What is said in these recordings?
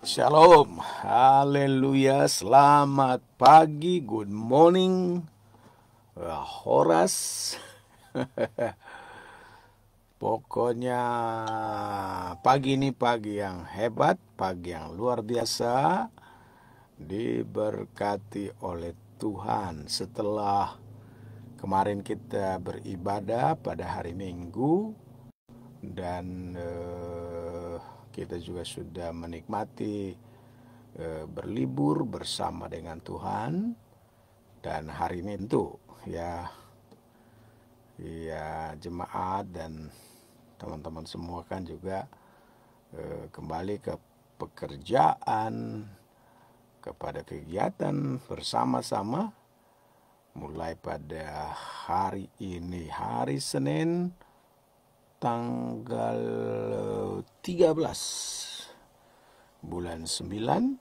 Shalom, haleluya, selamat pagi, good morning, Horas. Pokoknya pagi ini pagi yang hebat, pagi yang luar biasa, diberkati oleh Tuhan. Setelah kemarin kita beribadah pada hari Minggu, dan kita juga sudah menikmati berlibur bersama dengan Tuhan. Dan hari ini tentu ya jemaat dan teman-teman semua kan juga kembali ke pekerjaan, kepada kegiatan bersama-sama, mulai pada hari ini, hari Senin tanggal 13 bulan 9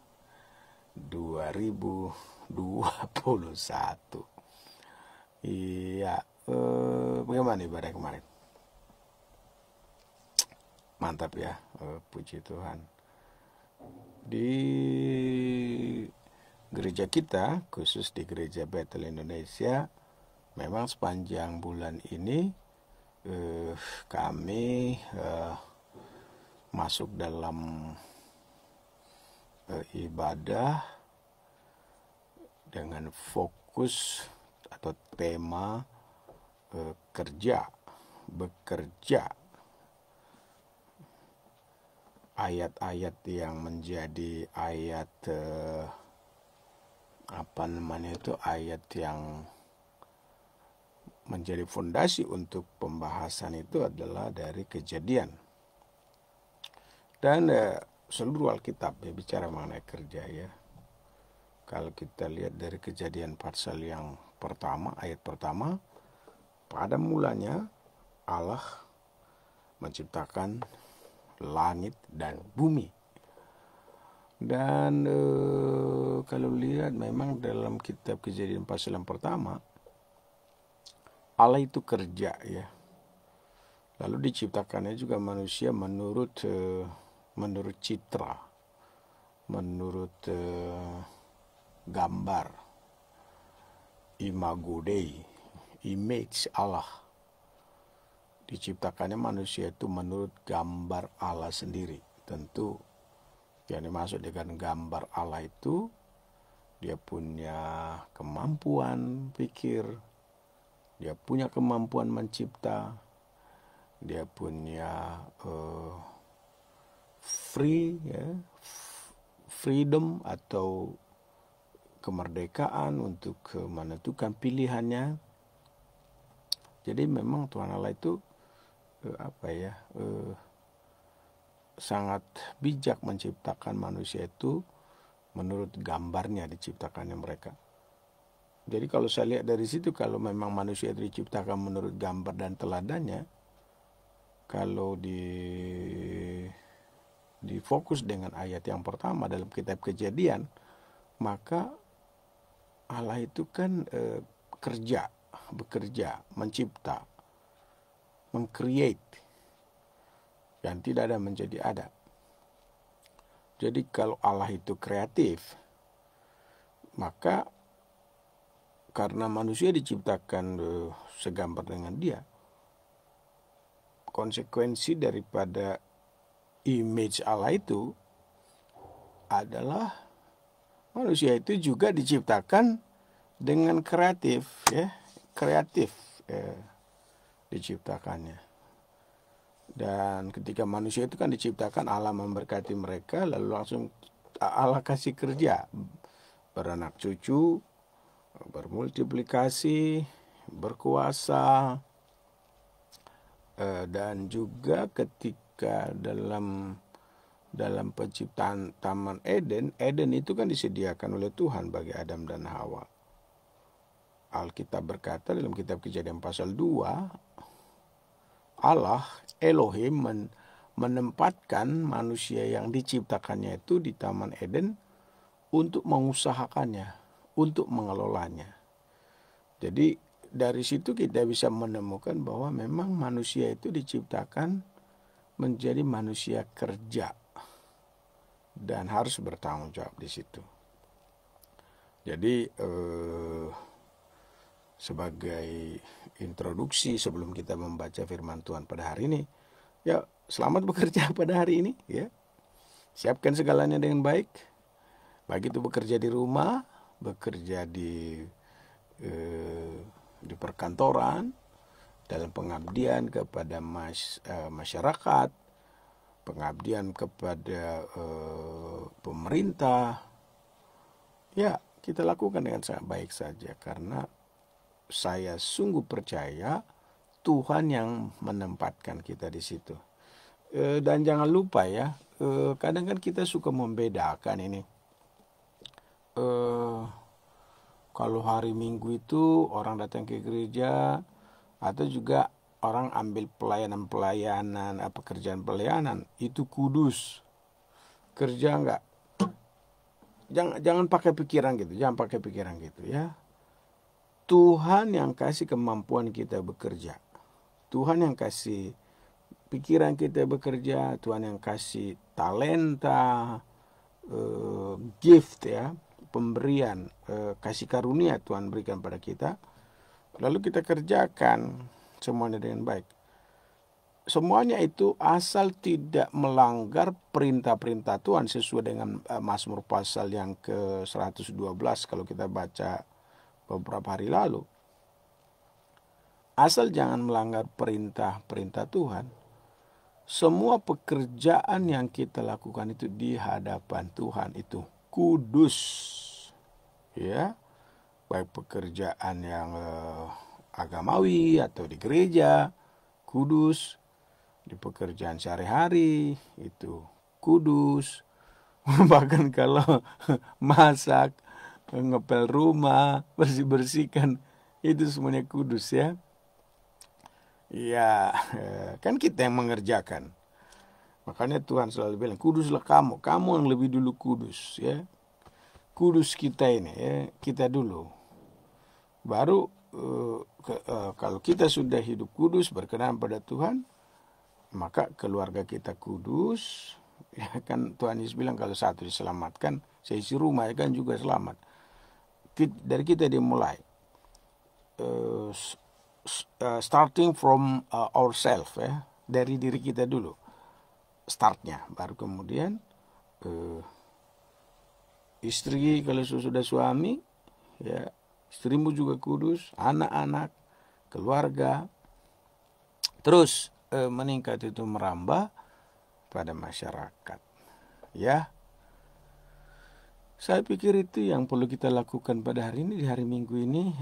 2021. Iya, bagaimana ibadah kemarin? Mantap ya, puji Tuhan. Di gereja kita, khusus di Gereja Bethel Indonesia, memang sepanjang bulan ini kami masuk dalam ibadah dengan fokus atau tema bekerja. Ayat-ayat yang menjadi ayat ayat yang menjadi fondasi untuk pembahasan itu adalah dari Kejadian. Dan seluruh Alkitab bicara mengenai kerja ya. Kalau kita lihat dari Kejadian pasal yang pertama, ayat pertama, pada mulanya Allah menciptakan langit dan bumi. Dan kalau lihat memang dalam kitab Kejadian pasal yang pertama, Allah itu kerja ya. Lalu diciptakannya juga manusia menurut citra, menurut gambar, imago Dei, image Allah. Diciptakannya manusia itu menurut gambar Allah sendiri. Tentu yang dimaksud dengan gambar Allah itu dia punya kemampuan pikir, dia punya kemampuan mencipta, dia punya freedom atau kemerdekaan untuk menentukan pilihannya. Jadi memang Tuhan Allah itu sangat bijak menciptakan manusia itu menurut gambarnya diciptakannya mereka. Jadi kalau saya lihat dari situ, kalau memang manusia itu diciptakan menurut gambar dan teladannya, kalau difokus dengan ayat yang pertama dalam kitab Kejadian, maka Allah itu kan bekerja, mencipta, meng-create yang tidak ada menjadi ada. Jadi kalau Allah itu kreatif, maka karena manusia diciptakan segambar dengan dia, konsekuensi daripada image Allah itu adalah manusia itu juga diciptakan dengan kreatif diciptakannya. Dan ketika manusia itu kan diciptakan, Allah memberkati mereka, lalu langsung Allah kasih kerja, beranak cucu, bermultiplikasi, berkuasa. Dan juga ketika dalam penciptaan Taman Eden itu kan disediakan oleh Tuhan bagi Adam dan Hawa. Alkitab berkata dalam kitab Kejadian pasal 2, Allah Elohim menempatkan manusia yang diciptakannya itu di Taman Eden untuk mengusahakannya, untuk mengelolanya. Jadi dari situ kita bisa menemukan bahwa memang manusia itu diciptakan menjadi manusia kerja. dan harus bertanggung jawab di situ. Jadi sebagai introduksi sebelum kita membaca firman Tuhan pada hari ini, ya selamat bekerja pada hari ini, ya. Siapkan segalanya dengan baik, baik itu bekerja di rumah, bekerja di perkantoran, dalam pengabdian kepada masyarakat, pengabdian kepada pemerintah. Ya, kita lakukan dengan sangat baik saja, karena saya sungguh percaya Tuhan yang menempatkan kita di situ. Dan jangan lupa ya, kadang kan kita suka membedakan ini. Kalau hari Minggu itu orang datang ke gereja, atau juga orang ambil pelayanan, pekerjaan pelayanan, itu kudus. Kerja enggak. Jangan pakai pikiran gitu, ya. Tuhan yang kasih kemampuan kita bekerja. Tuhan yang kasih pikiran kita bekerja, Tuhan yang kasih talenta, gift ya, pemberian, kasih karunia Tuhan berikan pada kita. Lalu kita kerjakan semuanya dengan baik. Semuanya itu asal tidak melanggar perintah-perintah Tuhan sesuai dengan Mazmur pasal yang ke-112 kalau kita baca beberapa hari lalu. Asal jangan melanggar perintah-perintah Tuhan. Semua pekerjaan yang kita lakukan itu di hadapan Tuhan itu kudus. Ya, baik pekerjaan yang agamawi atau di gereja, kudus. Di pekerjaan sehari-hari itu kudus. Bahkan kalau masak, ngepel rumah, bersih-bersihkan, itu semuanya kudus ya. Ya, kan kita yang mengerjakan. Makanya Tuhan selalu bilang, kuduslah kamu yang lebih dulu kudus ya. Kudus kita ini ya, kita dulu. Baru kalau kita sudah hidup kudus, berkenan pada Tuhan, maka keluarga kita kudus. Ya kan Tuhan Yesus bilang kalau satu diselamatkan, seisi rumah kan juga selamat. Dari kita dimulai. Starting from ourselves ya, dari diri kita dulu. Startnya, baru kemudian istri kalau sudah suami, ya istrimu juga kudus, anak-anak, keluarga. Terus meningkat itu merambah pada masyarakat. Ya, saya pikir itu yang perlu kita lakukan pada hari ini, di hari Minggu ini.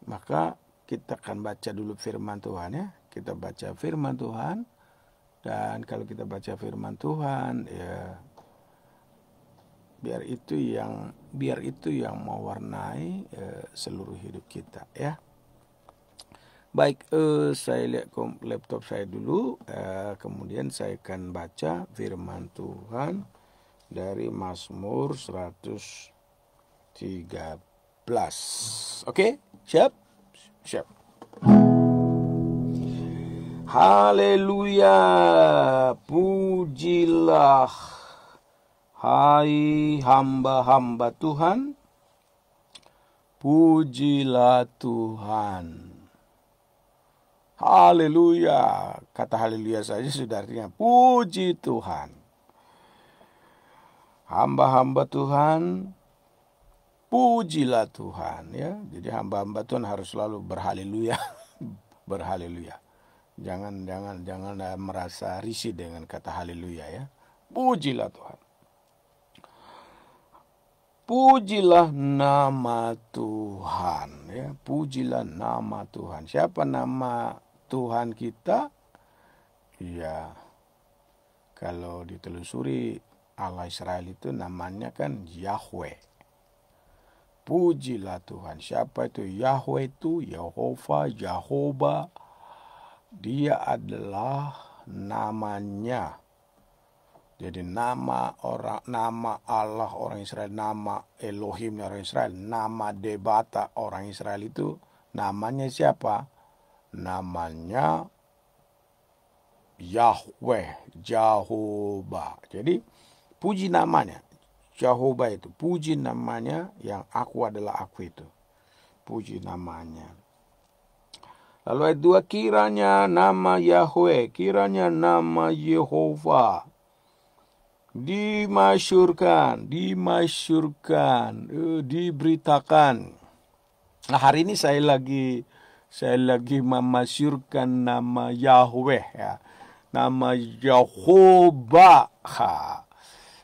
Maka kita akan baca dulu firman Tuhan ya. Kita baca firman Tuhan, dan kalau kita baca firman Tuhan ya, biar itu yang mewarnai seluruh hidup kita ya. Baik, saya lihat laptop saya dulu, kemudian saya akan baca firman Tuhan dari Mazmur 113. Oke, siap? Siap. Haleluya, pujilah hai hamba-hamba Tuhan, pujilah Tuhan. Haleluya. Kata haleluya saja sudah artinya puji Tuhan. Hamba-hamba Tuhan, pujilah Tuhan ya. Jadi hamba-hamba Tuhan harus selalu berhaleluya. Berhaleluya. Jangan merasa risih dengan kata haleluya ya. Pujilah Tuhan. Pujilah nama Tuhan ya. Pujilah nama Tuhan. Siapa nama Tuhan kita? Ya, kalau ditelusuri Allah Israel itu namanya kan Yahweh. Pujilah Tuhan. Siapa itu Yahweh itu? Yehova, Jehovah. Dia adalah namanya. Jadi nama Allah orang Israel, nama Elohim orang Israel, nama Debata orang Israel itu namanya siapa? Namanya Yahweh, Jehovah. Jadi puji namanya. Jehovah itu puji namanya, yang aku adalah aku itu. Puji namanya. Lalu ayat 2, kiranya nama Yahweh, kiranya nama Yehova dimasyurkan, diberitakan. Nah, hari ini saya lagi memasyurkan nama Yahweh, ya. Nama Yehova.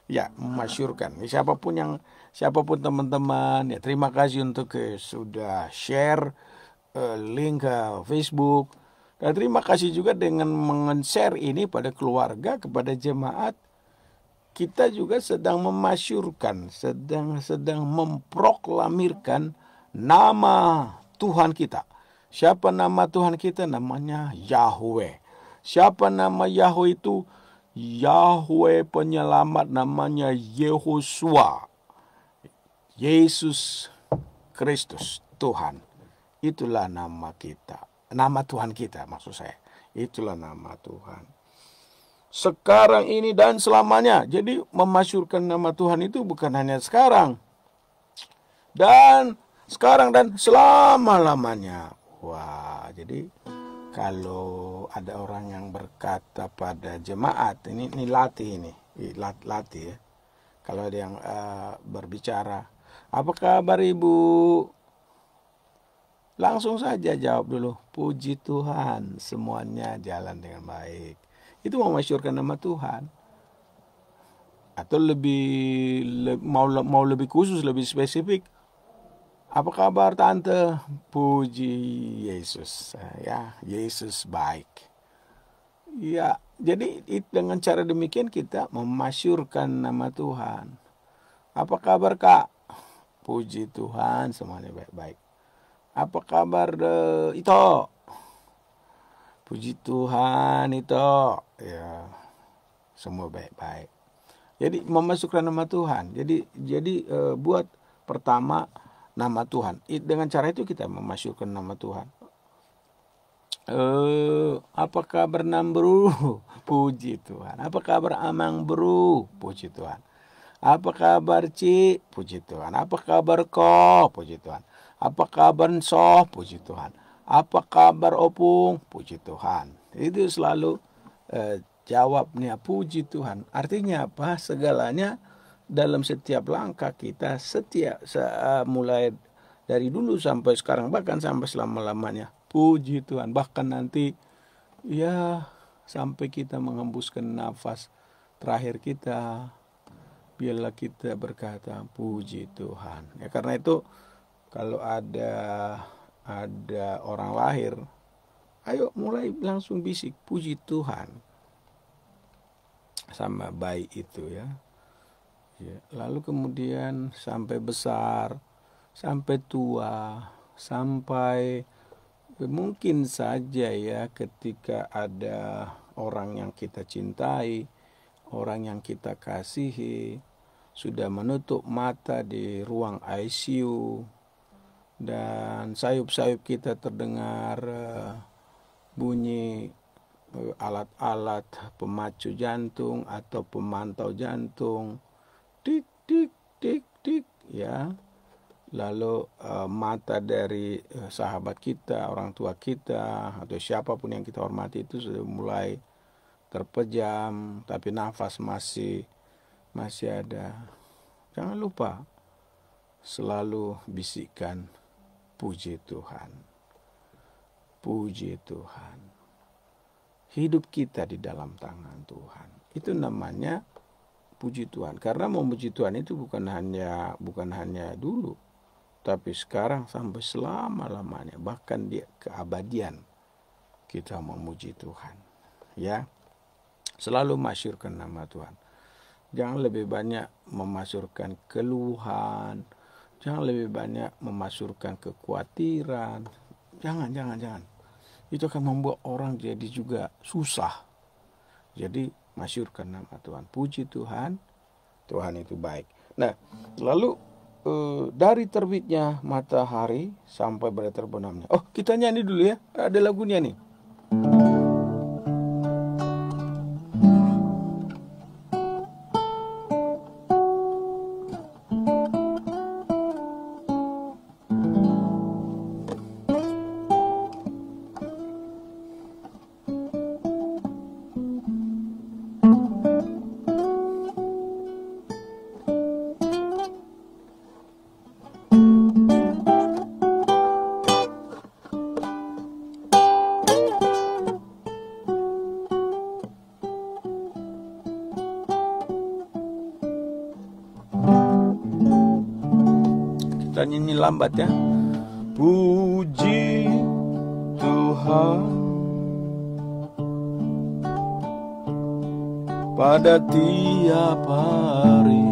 Ya, memasyurkan. Siapapun teman-teman, ya terima kasih untuk sudah share link ke Facebook. Dan terima kasih juga dengan men-share ini pada keluarga, kepada jemaat. Kita juga sedang memasyurkan, sedang memproklamirkan nama Tuhan kita. Siapa nama Tuhan kita? Namanya Yahweh. Siapa nama Yahweh itu? Yahweh penyelamat, namanya Yehosua. Yesus Kristus, Tuhan. Itulah nama kita. Nama Tuhan kita maksud saya. Itulah nama Tuhan. Sekarang ini dan selamanya. Jadi memasyurkan nama Tuhan itu bukan hanya sekarang. Dan sekarang dan selama-lamanya. Wah, jadi kalau ada orang yang berkata pada jemaat, ini latih ya. Kalau ada yang berbicara, apa kabar Ibu? Langsung saja jawab dulu, puji Tuhan, semuanya jalan dengan baik. Itu memasyurkan nama Tuhan. Atau mau lebih khusus, lebih spesifik, apa kabar Tante? Puji Yesus, ya, Yesus baik. Ya, jadi dengan cara demikian kita memasyurkan nama Tuhan. Apa kabar Kak? Puji Tuhan, semuanya baik-baik. Apa kabar Ito? Puji Tuhan Ito, ya, semua baik-baik. Jadi memasukkan nama Tuhan. Jadi buat pertama nama Tuhan. Dengan cara itu kita memasyurkan nama Tuhan. Apa kabar Nambru? Puji Tuhan. Apa kabar Amang Bro? Puji Tuhan. Apa kabar Ci? Puji Tuhan. Apa kabar Ko? Puji Tuhan. Apa kabar Soh? Puji Tuhan. Apa kabar Opung? Puji Tuhan. Itu selalu jawabnya puji Tuhan. Artinya apa? Segalanya dalam setiap langkah kita, mulai dari dulu sampai sekarang, bahkan sampai selama-lamanya, puji Tuhan. Bahkan nanti ya sampai kita menghembuskan nafas terakhir kita, biarlah kita berkata puji Tuhan. Ya, karena itu kalau ada orang lahir, ayo mulai langsung bisik puji Tuhan sama bayi itu ya. Lalu kemudian sampai besar, sampai tua, sampai mungkin saja ya ketika ada orang yang kita cintai, orang yang kita kasihi sudah menutup mata di ruang ICU, dan sayup-sayup kita terdengar bunyi alat-alat pemacu jantung atau pemantau jantung, tik tik tik tik ya. Lalu mata dari sahabat kita, orang tua kita, atau siapapun yang kita hormati itu sudah mulai terpejam, tapi nafas masih ada. Jangan lupa selalu bisikkan puji Tuhan. Puji Tuhan. Hidup kita di dalam tangan Tuhan. Itu namanya puji Tuhan. Karena memuji Tuhan itu bukan hanya dulu, tapi sekarang sampai selama-lamanya, bahkan di keabadian kita memuji Tuhan. Ya. Selalu masyurkan nama Tuhan. Jangan lebih banyak memasyurkan keluhan, jangan lebih banyak memasyurkan kekhawatiran. Jangan. Itu akan membuat orang jadi juga susah. Jadi masyurkan nama Tuhan. Puji Tuhan, Tuhan itu baik. Nah, lalu dari terbitnya matahari sampai pada terbenamnya. Oh, kita nyanyi dulu ya. Ada lagunya nih. nyanyi lambat ya. Puji Tuhan pada tiap hari,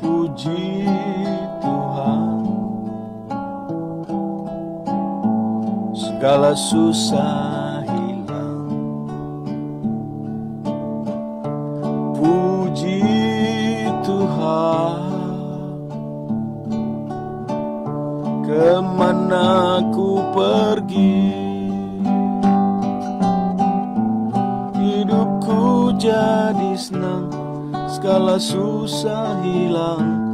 puji Tuhan segala susah hilang, puji Tuhan kemana ku pergi, hidupku jadi senang, segala susah hilang,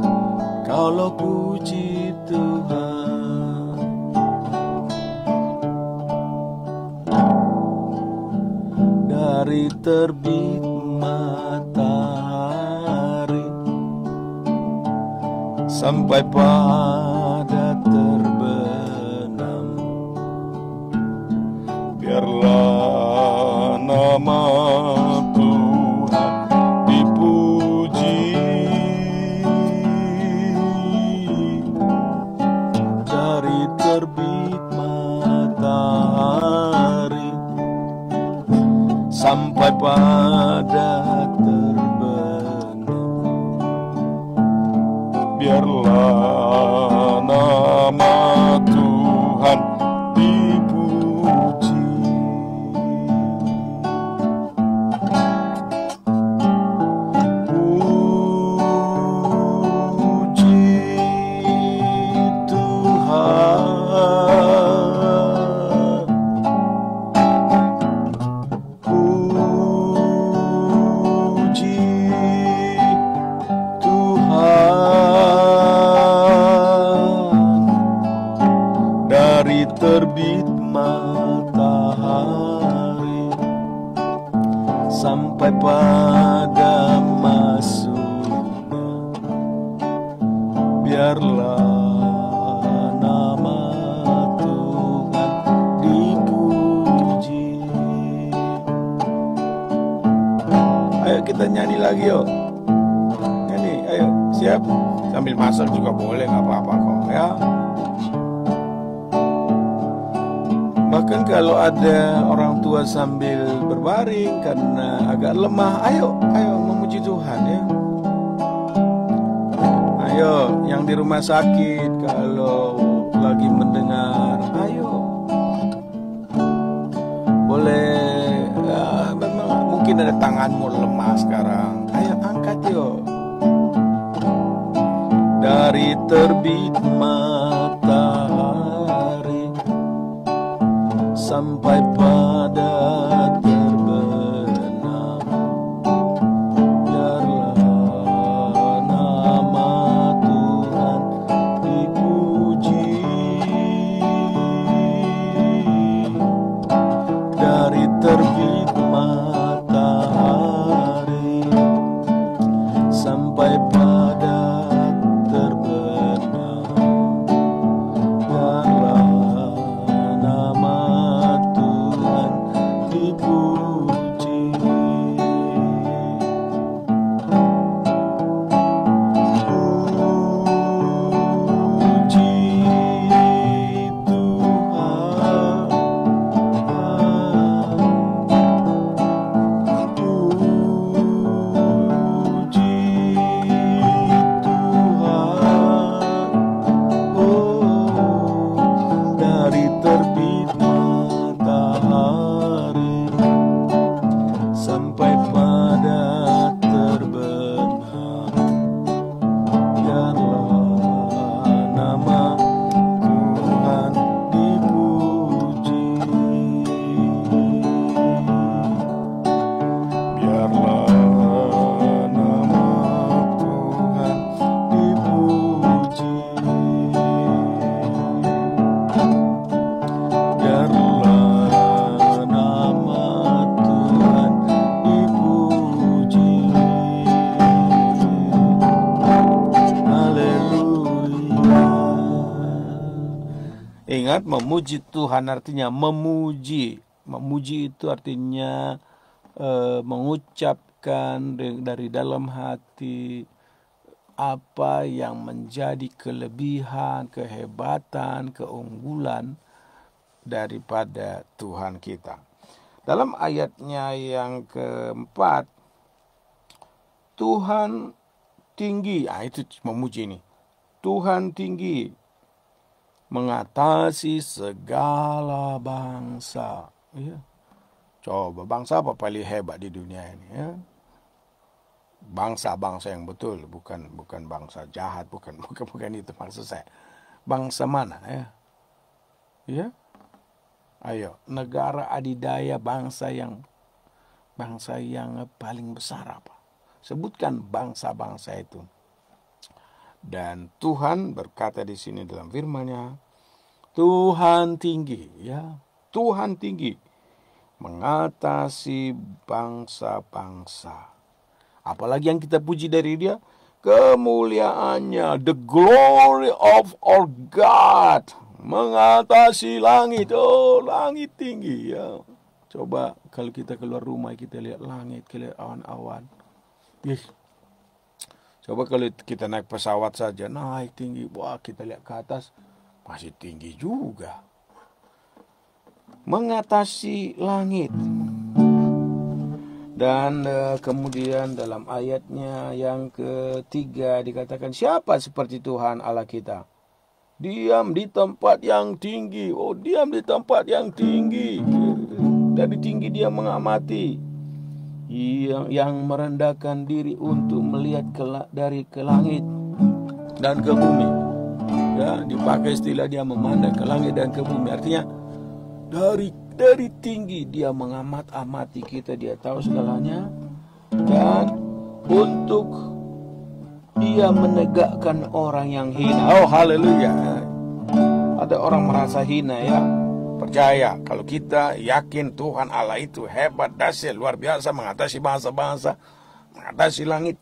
kalau puji Tuhan. Dari terbit matahari sampai pada terbenam, biarlah nama Tuhan dipuji. Dari terbit matahari sampai pada terbenam, biarlah nama Tuhan dipuji. Puji Tuhan, puji Tuhan. Dari terbit matahari sampai pada masuknya, biarlah nama Tuhan dipuji. Ayo kita nyanyi lagi yuk. Nyanyi, ayo, siap? Sambil masak juga boleh, nggak apa-apa kok ya. Bahkan kalau ada orang tua sambil berbaring karena agak lemah, ayo memuji Tuhan ya. Ayo, yang di rumah sakit kalau lagi mendengar, ayo. Boleh, ya, memang mungkin ada tanganmu lemah sekarang. Ayo angkat yuk. Dari terbit matahari sampai pada terbenam, biarlah nama Tuhan dipuji. Dari terbit matahari sampai pada terbenam, biarlah nama Tuhan dipuji. Puji Tuhan, puji Tuhan. Oh, dari terbit matahari sampai pada terbenam, biarlah nama Tuhan dipuji. Biarlah nama Tuhan dipuji. Biarlah nama Tuhan dipuji. Haleluya. Ingat, memuji Tuhan artinya memuji. Memuji itu artinya mengucapkan dari dalam hati, apa yang menjadi kelebihan, kehebatan, keunggulan daripada Tuhan kita. Dalam ayatnya yang keempat, Tuhan tinggi, itu memuji ini. Tuhan tinggi mengatasi segala bangsa. Ya. Coba bangsa apa paling hebat di dunia ini? Ya. Bangsa-bangsa yang betul, bukan bangsa jahat, bukan itu maksud saya. Bangsa mana ya? Ya. Ayo, negara adidaya bangsa yang paling besar apa? Sebutkan bangsa-bangsa itu. Dan Tuhan berkata di sini dalam firman-Nya, Tuhan tinggi, ya. Tuhan tinggi mengatasi bangsa-bangsa. Apalagi yang kita puji dari Dia, kemuliaannya, the glory of our God, mengatasi langit. Oh, langit tinggi, ya. Coba kalau kita keluar rumah, kita lihat langit, kita lihat awan-awan. Yes. Coba kalau kita naik pesawat saja, naik tinggi, wah, kita lihat ke atas, masih tinggi juga. Mengatasi langit. Dan kemudian dalam ayatnya yang ketiga dikatakan, siapa seperti Tuhan Allah kita? Diam di tempat yang tinggi. Oh, diam di tempat yang tinggi. Dari tinggi dia mengamati. Yang merendahkan diri untuk melihat dari ke langit dan ke bumi. Ya, dipakai istilah dia memandang ke langit dan ke bumi. Artinya dari tinggi dia mengamati kita, dia tahu segalanya, dan untuk dia menegakkan orang yang hina. Oh, haleluya. Ada orang merasa hina, ya. Percaya kalau kita yakin Tuhan Allah itu hebat, dahsyat, luar biasa, mengatasi bangsa-bangsa, mengatasi langit,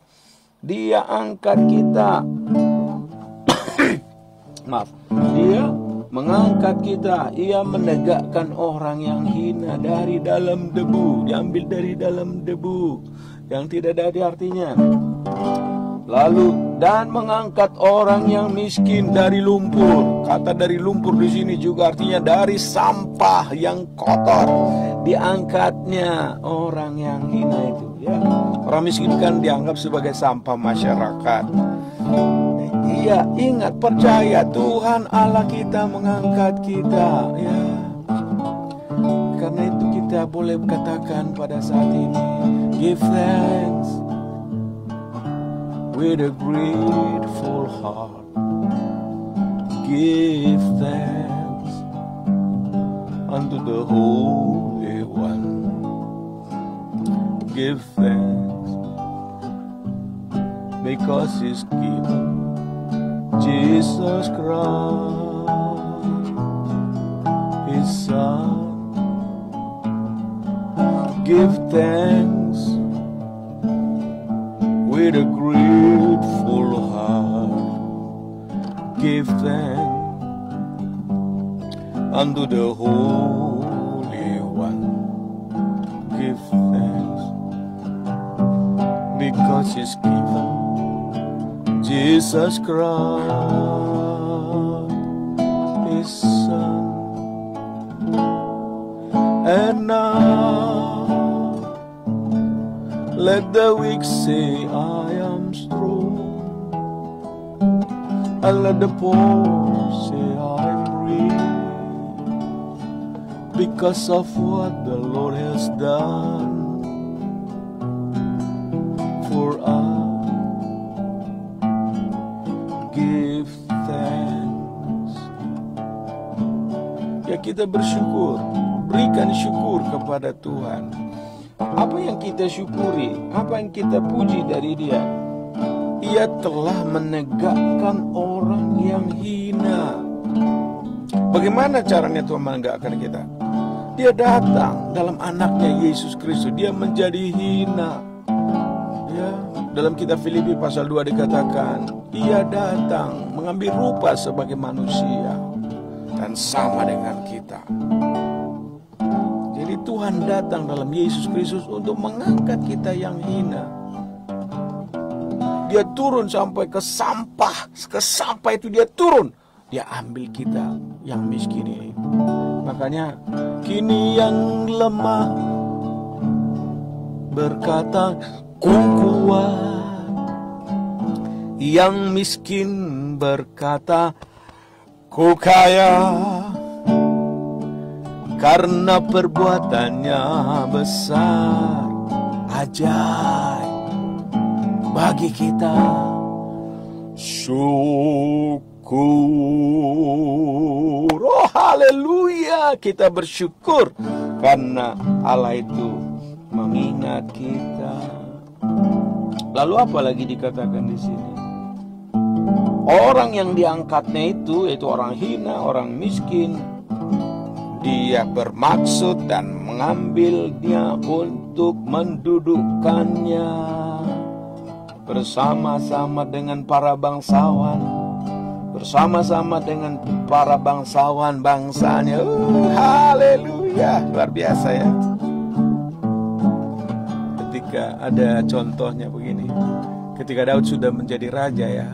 Dia angkat kita. Maaf, Dia mengangkat kita. Ia menegakkan orang yang hina dari dalam debu, diambil dari dalam debu yang tidak ada artinya. Lalu dan mengangkat orang yang miskin dari lumpur. Kata dari lumpur di sini juga artinya dari sampah yang kotor. Diangkatnya orang yang hina itu, ya. Orang miskin kan dianggap sebagai sampah masyarakat. Iya, ingat, percaya Tuhan Allah kita mengangkat kita, ya. Karena itu kita boleh katakan pada saat ini, give thanks with a grateful heart. Give thanks unto the Holy One. Give thanks because He's given Jesus Christ, His Son. Give thanks with a grateful heart. Give thanks unto the Holy One. Give thanks because He's given Jesus Christ, His Son. And now let the weak say, I am strong, and let the poor say, I'm rich, because of what the Lord has done for us. Give thanks. Ya, kita bersyukur, berikan syukur kepada Tuhan. Apa yang kita syukuri, apa yang kita puji dari Dia? Ia telah menegakkan orang yang hina. Bagaimana caranya Tuhan menegakkan kita? Dia datang dalam anaknya Yesus Kristus. Dia menjadi hina. Ya, dalam kitab Filipi pasal 2 dikatakan, Ia datang mengambil rupa sebagai manusia dan sama dengan kita. Jadi Tuhan datang dalam Yesus Kristus untuk mengangkat kita yang hina. Dia turun sampai ke sampah. Ke sampah itu dia turun. Dia ambil kita yang miskin ini. Makanya kini yang lemah berkata ku kuat, yang miskin berkata ku kaya, karena perbuatannya besar, ajaib bagi kita. Syukur, oh haleluya, kita bersyukur karena Allah itu mengingat kita. Lalu apa lagi dikatakan di sini? Orang yang diangkatnya itu, yaitu orang hina, orang miskin, dia bermaksud dan mengambilnya untuk mendudukkannya bersama-sama dengan para bangsawan, bersama-sama dengan para bangsawan bangsanya. Haleluya, luar biasa ya. Ketika ada contohnya begini, ketika Daud sudah menjadi raja ya,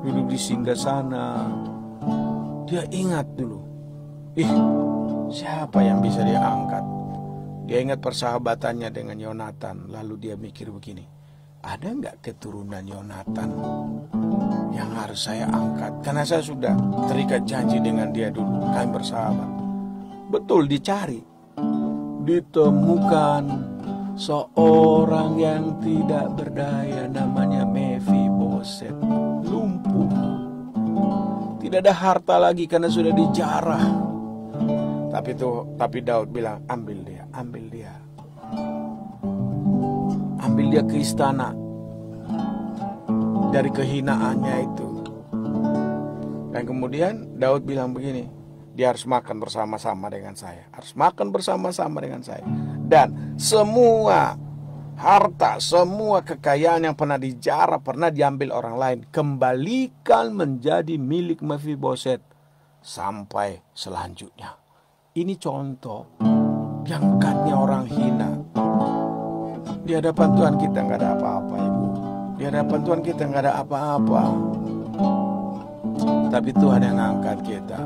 duduk di singgasana, dia ingat dulu, siapa yang bisa dia angkat? Dia ingat persahabatannya dengan Yonatan. Lalu dia mikir begini, ada nggak keturunan Yonatan yang harus saya angkat? Karena saya sudah terikat janji dengan dia dulu, kami bersahabat. Betul, dicari, ditemukan seorang yang tidak berdaya, namanya Mephiboset, lumpuh, tidak ada harta lagi karena sudah dijarah. Tapi Daud bilang, ambil dia, ambil dia ke istana dari kehinaannya itu. Dan kemudian Daud bilang begini, dia harus makan bersama-sama dengan saya, harus makan bersama-sama dengan saya. Dan semua harta, semua kekayaan yang pernah dijarah, pernah diambil orang lain, kembalikan menjadi milik Mephiboset sampai selanjutnya. Ini contoh diangkatnya orang hina. Di hadapan Tuhan kita nggak ada apa-apa, Ibu. Di hadapan Tuhan kita nggak ada apa-apa. Tapi Tuhan yang angkat kita.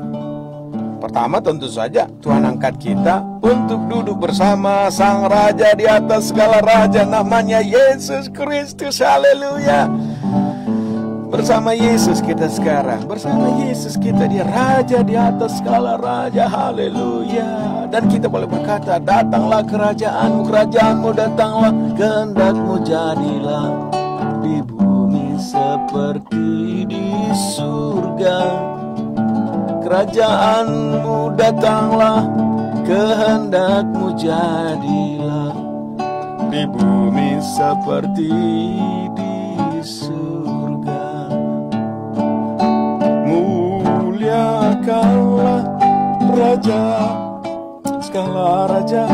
Pertama tentu saja Tuhan angkat kita untuk duduk bersama Sang Raja di atas segala raja, namanya Yesus Kristus. Haleluya. Bersama Yesus kita sekarang, bersama Yesus kita, dia Raja di atas segala raja. Haleluya. Dan kita boleh berkata, datanglah kerajaanmu, kerajaanmu datanglah, kehendakmu jadilah di bumi seperti di surga. Kerajaanmu datanglah, kehendakmu jadilah di bumi seperti di surga. Muliakanlah Raja, segala raja,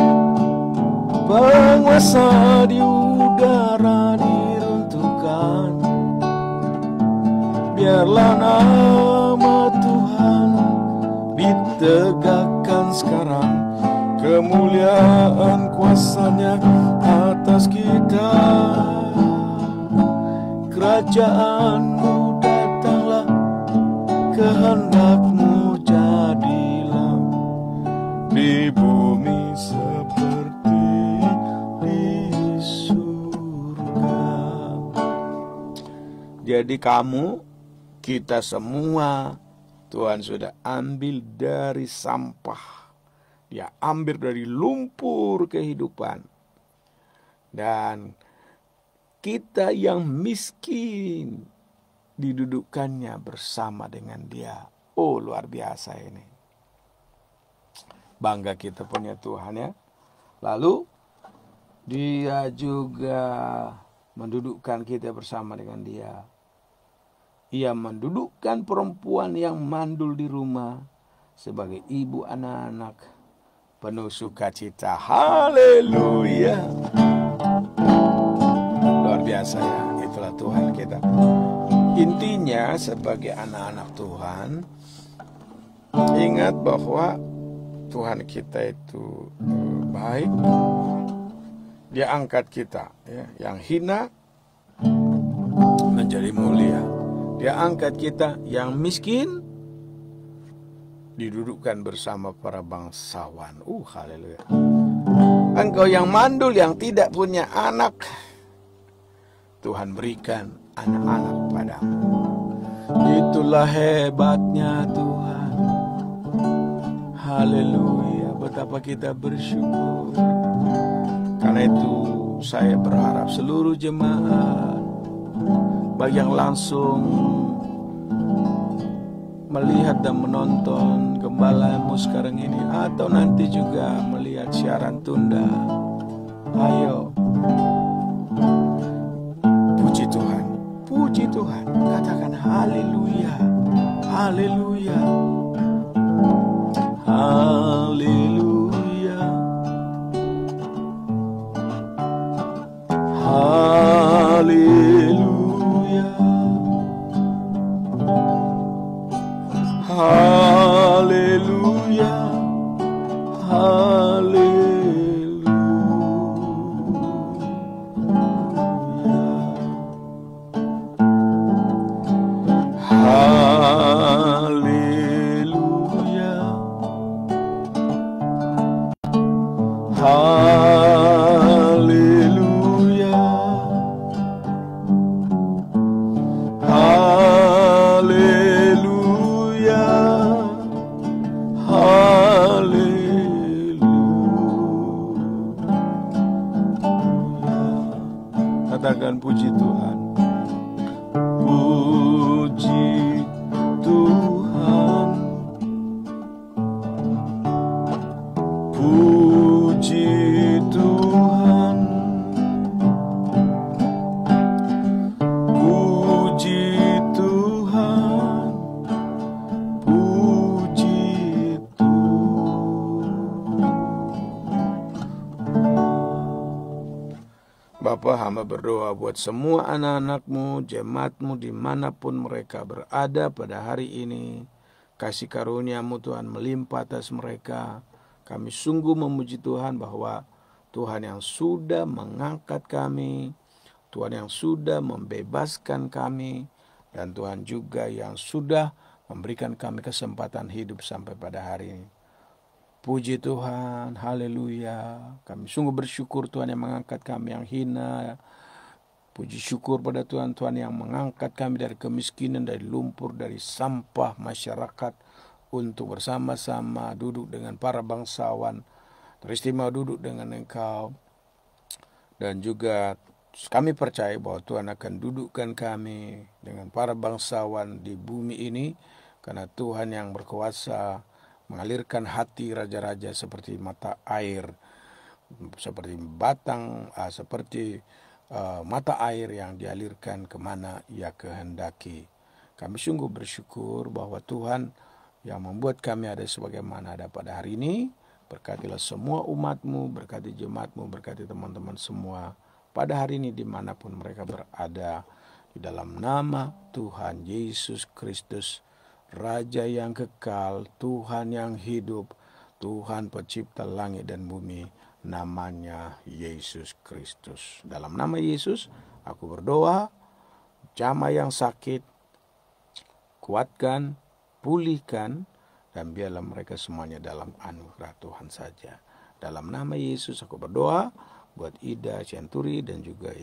penguasa di udara diruntuhkan. Biarlah nama Tuhan ditegakkan sekarang, kemuliaan kuasanya atas kita. Kerajaanmu datanglah, kehendakmu jadilah di bumi seperti di surga. Jadi kamu, kita semua, Tuhan sudah ambil dari sampah. Dia ambil dari lumpur kehidupan. Dan kita yang miskin didudukkannya bersama dengan dia. Oh, luar biasa ini. Bangga kita punya Tuhan ya. Lalu dia juga mendudukkan kita bersama dengan dia. Ia mendudukkan perempuan yang mandul di rumah sebagai ibu anak-anak penuh sukacita. Haleluya. Luar biasa ya, itulah Tuhan kita. Intinya sebagai anak-anak Tuhan, ingat bahwa Tuhan kita itu baik. Dia angkat kita ya, yang hina menjadi mulia. Dia angkat kita yang miskin, didudukkan bersama para bangsawan. Haleluya. Engkau yang mandul, yang tidak punya anak, Tuhan berikan anak-anak padamu. Itulah hebatnya Tuhan. Haleluya. Betapa kita bersyukur. Karena itu saya berharap seluruh jemaat, bagi yang langsung melihat dan menonton gembalamu sekarang ini, atau nanti juga melihat siaran tunda, ayo puji Tuhan, puji Tuhan, katakan haleluya, haleluya, haleluya, haleluya, haleluya, haleluya, haleluya, haleluya, haleluya, haleluya. Katakan puji Tuhan. Puji Tuhan. Puji Tuhan. Puji Tuhan. Puji Tuhan. Bapa, hamba berdoa buat semua anak-anakmu, jemaatmu dimanapun mereka berada pada hari ini. Kasih karunia-Mu Tuhan melimpah atas mereka. Kami sungguh memuji Tuhan bahwa Tuhan yang sudah mengangkat kami, Tuhan yang sudah membebaskan kami, dan Tuhan juga yang sudah memberikan kami kesempatan hidup sampai pada hari ini. Puji Tuhan, haleluya. Kami sungguh bersyukur Tuhan yang mengangkat kami yang hina. Puji syukur pada Tuhan, Tuhan yang mengangkat kami dari kemiskinan, dari lumpur, dari sampah masyarakat, untuk bersama-sama duduk dengan para bangsawan, teristimewa duduk dengan Engkau. Dan juga kami percaya bahwa Tuhan akan dudukkan kami dengan para bangsawan di bumi ini, karena Tuhan yang berkuasa mengalirkan hati raja-raja seperti mata air, seperti mata air yang dialirkan kemana Ia kehendaki. Kami sungguh bersyukur bahwa Tuhan yang membuat kami ada sebagaimana ada pada hari ini. Berkatilah semua umat-Mu, berkati jemaat-Mu, berkati teman-teman semua pada hari ini dimanapun mereka berada. Di dalam nama Tuhan Yesus Kristus, Raja yang kekal, Tuhan yang hidup, Tuhan pencipta langit dan bumi, namanya Yesus Kristus. Dalam nama Yesus aku berdoa, jamah yang sakit kuatkan, pulihkan, dan biarlah mereka semuanya dalam anugerah Tuhan saja. Dalam nama Yesus aku berdoa buat Ida Centuri dan juga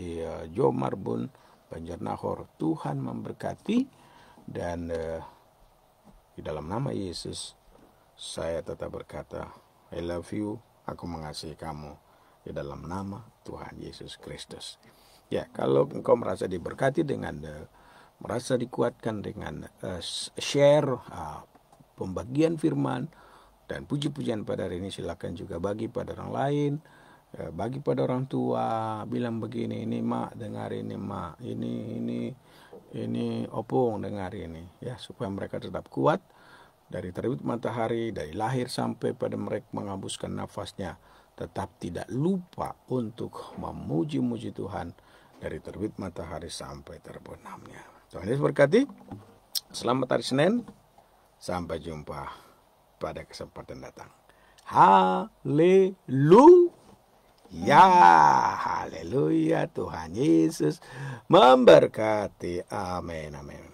Jo Marbun Banjarnahor. Tuhan memberkati, dan di dalam nama Yesus saya tetap berkata, I love you, aku mengasihi kamu, di dalam nama Tuhan Yesus Kristus. Ya, kalau engkau merasa diberkati dengan merasa dikuatkan dengan share pembagian firman dan puji-pujian pada hari ini, silakan juga bagi pada orang lain, bagi pada orang tua, bilang begini, ini mak dengar ini, mak ini opung dengar ini, ya, supaya mereka tetap kuat dari terbit matahari, dari lahir sampai pada mereka menghembuskan nafasnya, tetap tidak lupa untuk memuji-muji Tuhan dari terbit matahari sampai terbenamnya. Tuhan Yesus berkati. Selamat hari Senin. Sampai jumpa pada kesempatan datang. Haleluya. Ya, haleluya, Tuhan Yesus memberkati. Amin, amin.